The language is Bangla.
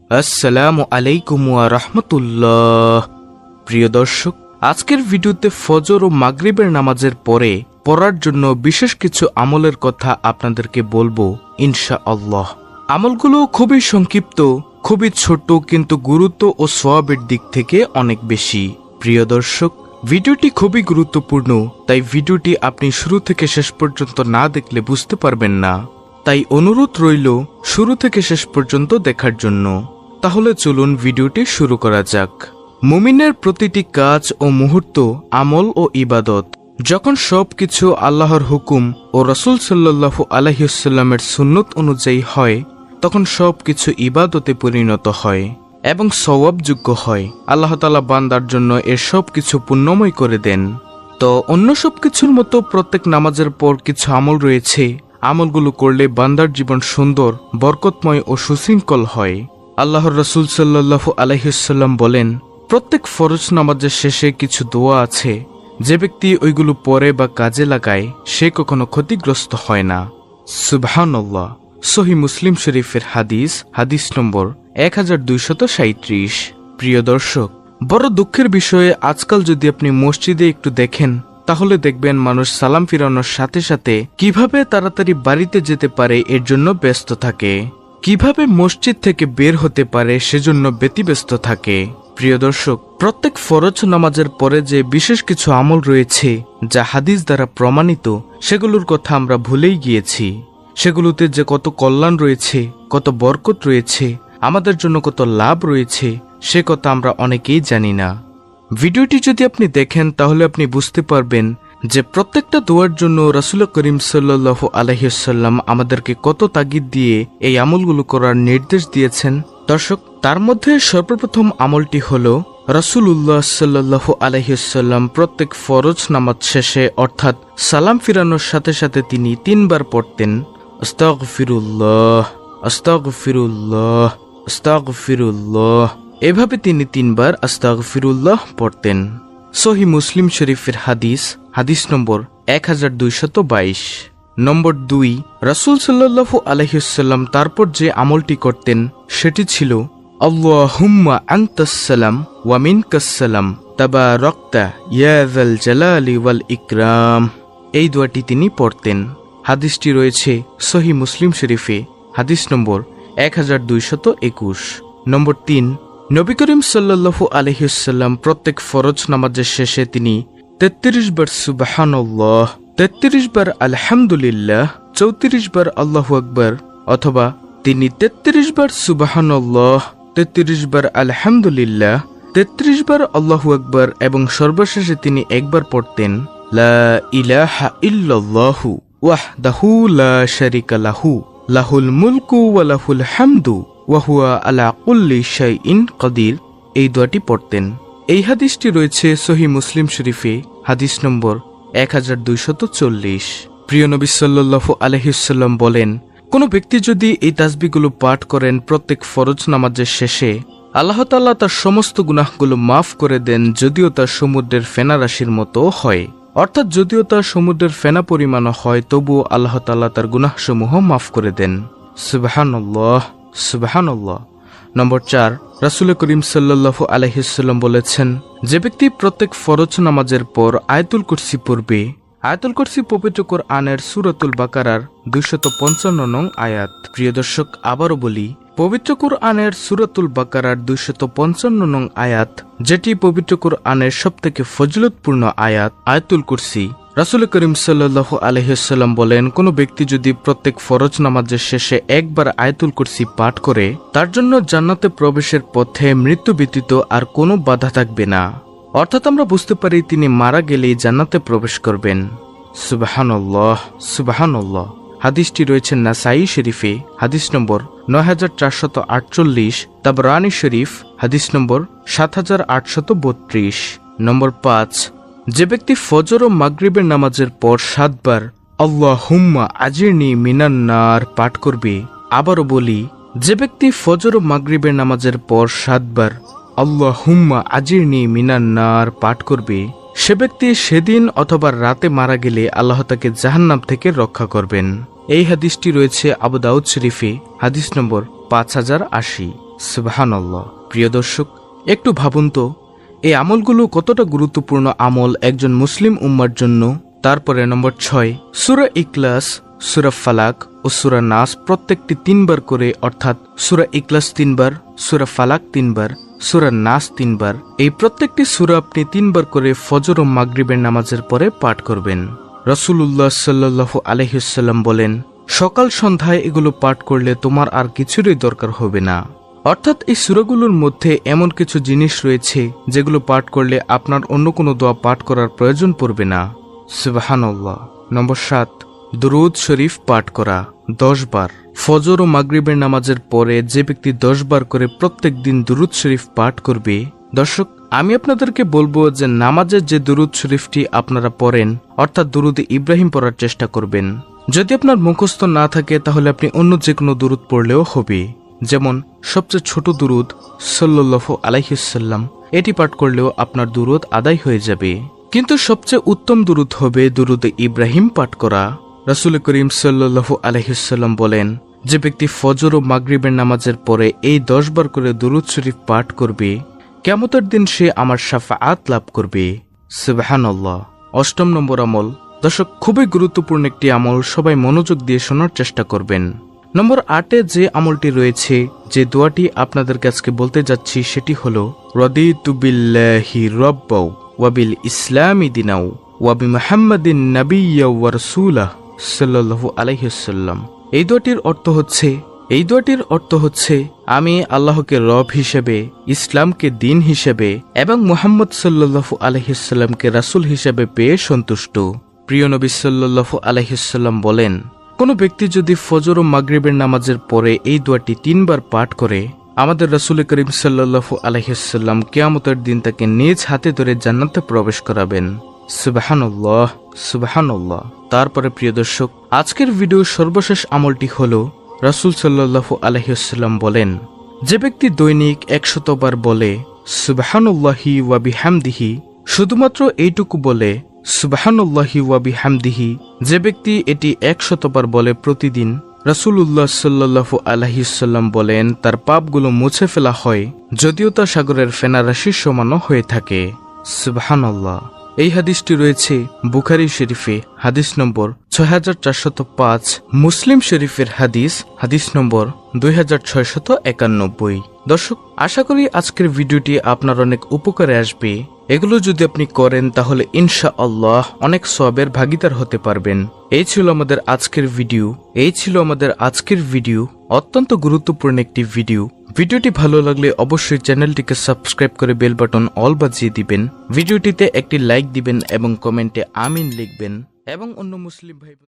আসসালামু আলাইকুম ওয়া রাহমাতুল্লাহ। প্রিয় দর্শক, আজকের ভিডিওতে ফজর ও মাগরিবের নামাজের পরে পড়ার জন্য বিশেষ কিছু আমলের কথা আপনাদেরকে বলবো ইনশাআল্লাহ। আমলগুলো খুবই সংক্ষিপ্ত, খুবই ছোট, কিন্তু গুরুত্ব ও সওয়াবের দিক থেকে অনেক বেশি। প্রিয় দর্শক, ভিডিওটি খুবই গুরুত্বপূর্ণ, তাই ভিডিওটি আপনি শুরু থেকে শেষ পর্যন্ত না দেখলে বুঝতে পারবেন না। তাই অনুরোধ রইল শুরু থেকে শেষ পর্যন্ত দেখার জন্য। তাহলে চলুন ভিডিওটি শুরু করা যাক। মুমিনের প্রতিটি কাজ ও মুহূর্ত আমল ও ইবাদত। যখন সবকিছু আল্লাহর হুকুম ও রাসূল সাল্লাল্লাহু আলাইহি ওয়াসাল্লামের সুন্নত অনুযায়ী হয়, তখন সবকিছু ইবাদতে পরিণত হয় এবং সওয়াবযোগ্য হয়। আল্লাহ তাআলা বান্দার জন্য এর সবকিছু পুণ্যময় করে দেন। তো অন্য সবকিছুর মতো প্রত্যেক নামাজের পর কিছু আমল রয়েছে। আমলগুলো করলে বান্দার জীবন সুন্দর, বরকতময় ও সুশৃঙ্খল হয়। আল্লাহর রাসূল সাল্লাল্লাহু আলাইহি ওয়াসাল্লাম বলেন, প্রত্যেক ফরজ নামাজের শেষে কিছু দোয়া আছে, যে ব্যক্তি ওইগুলো পড়ে বা কাজে লাগায় সে কখনো ক্ষতিগ্রস্ত হয় না। সুবহানাল্লাহ। সহিহ মুসলিম শরীফের হাদিস নম্বর 1237। প্রিয় দর্শক, বড় দুঃখের বিষয়ে আজকাল যদি আপনি মসজিদে একটু দেখেন, তাহলে দেখবেন মানুষ সালাম ফিরানোর সাথে সাথে কিভাবে তাড়াতাড়ি বাড়িতে যেতে পারে এর জন্য ব্যস্ত থাকে, কিভাবে মসজিদ থেকে বের হতে পারে সেজন্য ব্যতিব্যস্ত থাকে। প্রিয় দর্শক, প্রত্যেক ফরজ নামাজের পরে যে বিশেষ কিছু আমল রয়েছে যা হাদিস দ্বারা প্রমাণিত, সেগুলোর কথা আমরা ভুলেই গিয়েছি। সেগুলোতে যে কত কল্যাণ রয়েছে, কত বরকত রয়েছে, আমাদের জন্য কত লাভ রয়েছে, সে কথা আমরা অনেকেই জানি না। ভিডিওটি যদি আপনি দেখেন তাহলে আপনি বুঝতে পারবেন যে প্রত্যেকটা দোয়ার জন্য রাসূল করিম সাল্লাল্লাহু আলাইহি ওয়াসাল্লাম আমাদেরকে কত তাগিদ দিয়ে এই আমলগুলো করার নির্দেশ দিয়েছেন। দর্শক, তার মধ্যে সর্বপ্রথম আমলটি হলো রাসূলুল্লাহ সাল্লাল্লাহু আলাইহি ওয়াসাল্লাম প্রত্যেক ফরজ নামাজ শেষে অর্থাৎ সালাম ফিরানোর সাথে সাথে তিনি 3 বার পড়তেন, আস্তাগফিরুল্লাহ, আস্তাগফিরুল্লাহ, আস্তাগফিরুল্লাহ। এভাবে তিনি 3 বার আস্তাগফিরুল্লাহ পড়তেন। সহিহ মুসলিম শরীফের হাদিস নম্বর 1222। নম্বর 2, রাসূল সাল্লাল্লাহু আলাইহি ওয়াসাল্লাম তারপর যে আমলটি করতেন সেটি ছিল আল্লাহুম্মা আনতাস সালাম ওয়া মিনকাস সালাম তাবারাকতা ইয়া যাল জালালি ওয়াল ইকরাম। এই দোয়াটি তিনি পড়তেন। হাদিসটি রয়েছে সহিহ মুসলিম শরীফে, হাদিস নম্বর 1221। নম্বর 3, নবী করিম সাল্লাল্লাহু আলাইহি ওয়াসাল্লাম প্রত্যেক ফরজ নামাজের শেষে তিনি 33 বার সুবহানাল্লাহ, 33 বার আলহামদুলিল্লাহ, 34 বার আল্লাহু আকবার, অথবা তিনি 33 বার সুবহানাল্লাহ, 33 বার আলহামদুলিল্লাহ, 33 বার আল্লাহু আকবার এবং সর্বশেষে তিনি একবার পড়তেন লা ইলাহা ইল্লাল্লাহু ওয়াহদাহু লা শারীকা লাহু লাহুল মুলকু ওয়া লাহুল হামদু ওয়া হুয়া আলা কুল্লি শাইইন কাদির। এই দোয়াটি পড়তেন। এই হাদিসটি রয়েছে সহিহ মুসলিম শরীফে, হাদিস নম্বর 1240। প্রিয় নবী সাল্লাল্লাহু আলাইহি ওয়াসাল্লাম বলেন, কোন ব্যক্তি যদি এই তাসবিহগুলো পাঠ করেন প্রত্যেক ফরজ নামাজের শেষে, আল্লাহ তাআলা তার সমস্ত গুনাহগুলো মাফ করে দেন, যদিও তার সমুদ্রের ফেনা রাশির মতো হয়। অর্থাৎ যদিও তার সমুদ্রের ফেনা পরিমাণও হয়, তবুও আল্লাহ তাআলা তার গুনাহসমূহ মাফ করে দেন। সুবহানাল্লাহ, সুবহানাল্লাহ। নম্বর 4, রাসূল করিম সাল্লাল্লাহু আলাইহি ওয়াসাল্লাম বলেছেন, যে ব্যক্তি প্রত্যেক ফরজ নামাজের পর আয়াতুল কুরসি পড়বে, আয়াতুল কুরসি পবিত্র কোরআনের সূরাতুল বাকারার 255 নং আয়াত। প্রিয় দর্শক, আবারও বলি, পবিত্র কোরআনের সূরাতুল বাকারার 255 নং আয়াত, যেটি পবিত্র কোরআনের সবথেকে ফজিলতপূর্ণ আয়াত, আয়াতুল কুরসি। রাসূল করিম সাল্লাল্লাহু আলাইহি ওয়াসাল্লাম বলেন, কোন ব্যক্তি যদি প্রত্যেক ফরজ নামাজের শেষে একবার আয়াতুল কুরসি পাঠ করে, তার জন্য জান্নাতে প্রবেশের পথে মৃত্যু ব্যতীত আর কোনো বাধা থাকবে না। অর্থাৎ আমরা বুঝতে পারি তিনি মারা গেলেই জান্নাতে প্রবেশ করবেন। সুবহানাল্লাহ, সুবহানাল্লাহ। হাদিসটি রয়েছে নাসাঈ শরীফে, হাদিস নম্বর 9448, তাবরানী শরীফ, হাদিস নম্বর 7832। নম্বর 5, যে ব্যক্তি ফজর ও মাগরিবের নামাজের পর 7 বার আল্লাহুম্মা আজিরনি মিনান নার পাঠ করবে। আবারও বলি, যে ব্যক্তি ফজর ও মাগরিবের নামাজের পর 7 বার আল্লাহুম্মা আজিরনি মিনান নার পাঠ করবে, সে ব্যক্তি সেদিন অথবা রাতে মারা গেলে আল্লাহ তাকে জাহান্নাম থেকে রক্ষা করবেন। এই হাদিসটি রয়েছে আবু দাউদ শরীফে, হাদিস নম্বর 5080। সুবহানাল্লাহ। প্রিয় দর্শক, একটু ভাবুন তো এই আমলগুলো কতটা গুরুত্বপূর্ণ আমল একজন মুসলিম উম্মার জন্য। তারপরে নম্বর 6, সূরা ইখলাস, সূরা ফালাক ও সূরা নাস প্রত্যেকটি 3 বার করে, অর্থাৎ সূরা ইখলাস 3 বার, সূরা ফালাক 3 বার, সূরা নাস 3 বার। এই প্রত্যেকটি সূরা আপনি 3 বার করে ফজর ও মাগরিবের নামাজের পরে পাঠ করবেন। রাসূলুল্লাহ সাল্লাল্লাহু আলাইহি ওয়াসাল্লাম বলেন, সকাল সন্ধ্যায় এগুলো পাঠ করলে তোমার আর কিছুরই দরকার হবে না। অর্থাৎ এই সূরাগুলোর মধ্যে এমন কিছু জিনিস রয়েছে যেগুলো পাঠ করলে আপনার অন্য কোনো দোয়া পাঠ করার প্রয়োজন পড়বে না। সুবহানাল্লাহ। নম্বর 7, দুরূদ শরীফ পাঠ করা 10 বার। ফজর ও মাগরিবের নামাজের পরে যে ব্যক্তি 10 বার করে প্রত্যেক দিন দুরূদ শরীফ পাঠ করবে, দর্শক আমি আপনাদেরকে বলবো যে নামাজের যে দুরূদ শরীফটি আপনারা পড়েন, অর্থাৎ দুরূদে ইব্রাহিম পড়ার চেষ্টা করবেন। যদি আপনার মুখস্থ না থাকে তাহলে আপনি অন্য যে কোনো দুরূদ পড়লেও হবে। যেমন সবচেয়ে ছোট দুরূদ সাল্লাল্লাহু আলাইহি ওয়াসাল্লাম, এটি পাঠ করলেও আপনার দুরূদ আদায় হয়ে যাবে। কিন্তু সবচেয়ে উত্তম দুরূদ হবে দুরূদে ইব্রাহিম পাঠ করা। রাসূল করিম সাল্লাল্লাহু আলাইহি ওয়াসাল্লাম বলেন, যে ব্যক্তি ফজর ও মাগরিবের নামাজের পরে এই 10 বার করে দুরূদ শরীফ পাঠ করবে, কিয়ামতের দিন সে আমার শাফাআত লাভ করবে। সুবহানাল্লাহ। 8 নম্বর আমল, দর্শক খুবই গুরুত্বপূর্ণ একটি আমল, সবাই মনোযোগ দিয়ে শোনার চেষ্টা করবেন। নম্বর 8 যে আমলটি রয়েছে, যে দোয়াটি আপনাদের কাছে বলতে যাচ্ছি, সেটি হলো রাদিতু বিল্লাহি রাব্বাও ওয়া বিল ইসলামি দিনাও ওয়া বিমুহাম্মাদিন নাবিয়্যা ওয়া রাসূলাহ সাল্লাল্লাহু আলাইহি ওয়াসাল্লাম। এই দোয়াটির অর্থ হচ্ছে আমি আল্লাহকে রব হিসেবে, ইসলামকে দিন হিসেবে এবং মুহাম্মদ সাল্লাল্লাহু আলাইহি ওয়াসাল্লামকে রাসূল হিসেবে পেয়ে সন্তুষ্ট। প্রিয় নবী সাল্লাল্লাহু আলাইহি ওয়াসাল্লাম বলেন, কোনো ব্যক্তি যদি ফজর ও মাগরিবের নামাজের পরে এই দোয়াটি 3 বার পাঠ করে, আমাদের রাসূল করিম সাল্লাল্লাহু আলাইহি ওয়াসাল্লাম কিয়ামতের দিন তাকে নিজ হাতে ধরে জান্নাতে প্রবেশ করাবেন। সুবহানাল্লাহ, সুবহানাল্লাহ। তারপরে প্রিয় দর্শক, আজকের ভিডিওর সর্বশেষ আমলটি হলো, রাসূল সাল্লাল্লাহু আলাইহি ওয়াসাল্লাম বলেন, যে ব্যক্তি দৈনিক 100 বার বলে সুবহানাল্লাহি ওয়া বিহামদিহি, শুধুমাত্র এইটুকু বলে সুবহানাল্লাহি ওয়া বিহামদিহি, যে ব্যক্তি এটি 100 বার বলে প্রতিদিন, রাসূলুল্লাহ সাল্লাল্লাহু আলাইহি ওয়াসাল্লাম বলেন তার পাপগুলো মুছে ফেলা হয়, যদিও তা সাগরের ফেনারাশির সমানও হয়ে থাকে। সুবহানাল্লাহ। এই হাদিসটি রয়েছে বুখারী শরীফে, হাদিস নম্বর 6405, মুসলিম শরীফের হাদিস নম্বর 2691। দর্শক, আশা করি আজকের ভিডিওটি আপনার অনেক উপকারে আসবে। এগুলো যদি আপনি করেন তাহলে ইনশাআল্লাহ অনেক সওয়াবের ভাগীদার হতে পারবেন। এই ছিল আমাদের আজকের ভিডিও, অত্যন্ত গুরুত্বপূর্ণ একটি ভিডিও। ভিডিওটি ভালো লাগলে অবশ্যই চ্যানেলটিকে সাবস্ক্রাইব করে বেল বাটন অল বাজিয়ে দিবেন। ভিডিওটিতে একটি লাইক দিবেন এবং কমেন্টে আমিন লিখবেন এবং অন্য মুসলিম ভাই